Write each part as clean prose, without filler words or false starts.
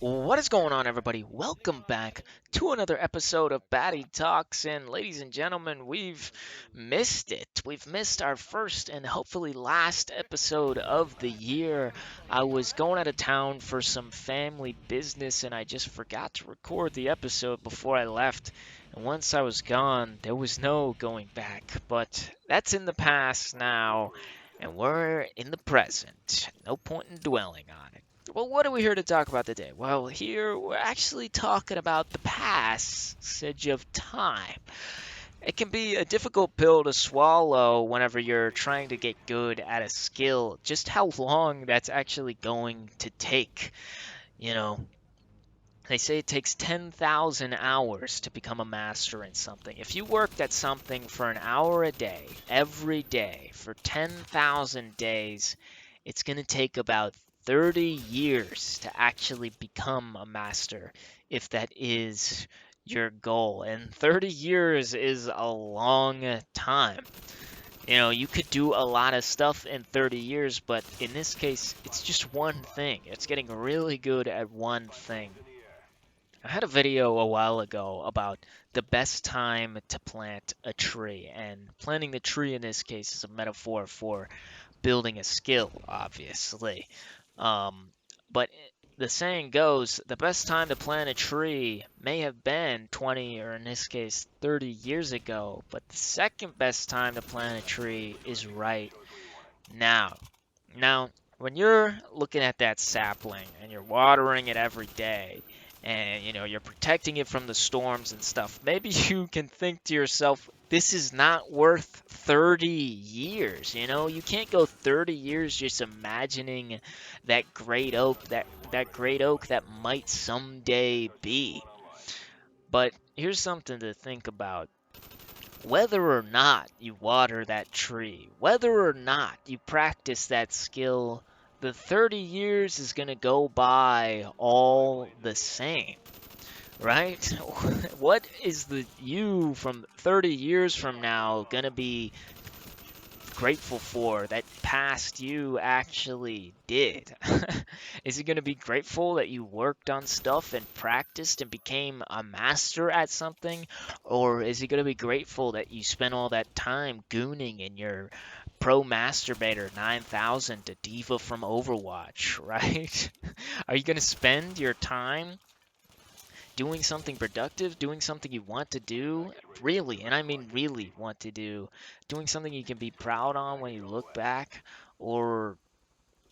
What is going on, everybody? Welcome back to another episode of Batty Talks. And ladies and gentlemen, we've missed it. We've missed our first and hopefully last episode of the year. I was going out of town for some family business and I just forgot to record the episode before I left. And once I was gone, there was no going back. But that's in the past now, and we're in the present. No point in dwelling on it. Well, what are we here to talk about today? Well, here we're actually talking about the passage of time. It can be a difficult pill to swallow whenever you're trying to get good at a skill, just how long that's actually going to take. You know, they say it takes 10,000 hours to become a master in something. If you worked at something for an hour a day, every day, for 10,000 days, it's going to take about 30 years to actually become a master, if that is your goal. And 30 years is a long time. You could do a lot of stuff in 30 years, but in this case, it's just one thing. It's getting really good at one thing. I had a video a while ago about the best time to plant a tree, and planting the tree in this case is a metaphor for building a skill, obviously. Um, but the saying goes, the best time to plant a tree may have been 20, or in this case 30 years ago, but the second best time to plant a tree is right now. Now, when you're looking at that sapling and you're watering it every day, and you're protecting it from the storms and stuff, maybe you can think to yourself, this is not worth 30 years. You can't go 30 years just imagining that great oak, that great oak that might someday be. But here's something to think about. Whether or not you water that tree, whether or not you practice that skill, the 30 years is going to go by all the same, right? What is the you from 30 years from now going to be grateful for that past you actually did? Is he going to be grateful that you worked on stuff and practiced and became a master at something? Or is he going to be grateful that you spent all that time gooning in your Pro Masturbator 9000 to Diva from Overwatch, right? Are you going to spend your time doing something productive, doing something you want to do, really, and I mean really want to do, doing something you can be proud on when you look back, or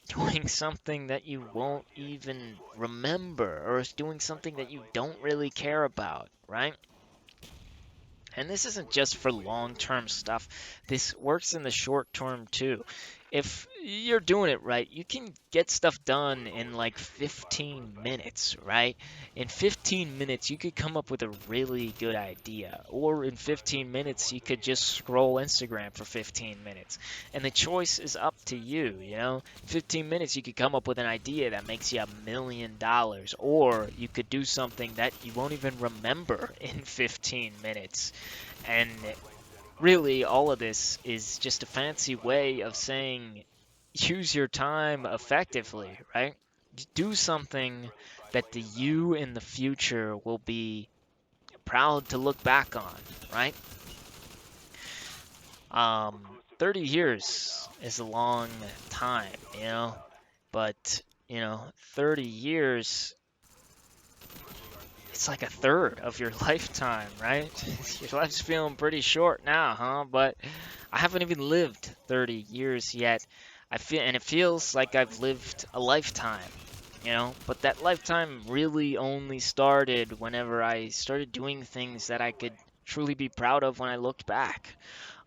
doing something that you won't even remember, or doing something that you don't really care about, right? And this isn't just for long-term stuff. This works in the short term too. If you're doing it right, you can get stuff done in like 15 minutes, right? In 15 minutes, you could come up with a really good idea. Or in 15 minutes, you could just scroll Instagram for 15 minutes. And the choice is up to you. In 15 minutes, you could come up with an idea that makes you $1 million. Or you could do something that you won't even remember in 15 minutes. And really, all of this is just a fancy way of saying use your time effectively, right? Do something that the you in the future will be proud to look back on, right? 30 years is a long time, but, 30 years, it's like a third of your lifetime, right? Your life's feeling pretty short now, huh? But I haven't even lived 30 years yet. And it feels like I've lived a lifetime. But that lifetime really only started whenever I started doing things that I could truly be proud of when I looked back,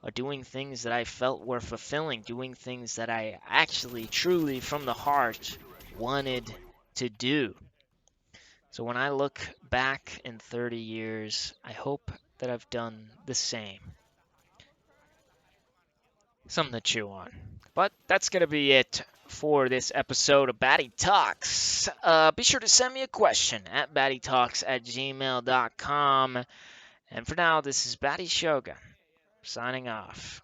or doing things that I felt were fulfilling, doing things that I actually, truly, from the heart, wanted to do. So when I look back in 30 years, I hope that I've done the same. Something to chew on. But that's going to be it for this episode of Batty Talks. Be sure to send me a question at battytalks@gmail.com. And for now, this is Batty Shogun signing off.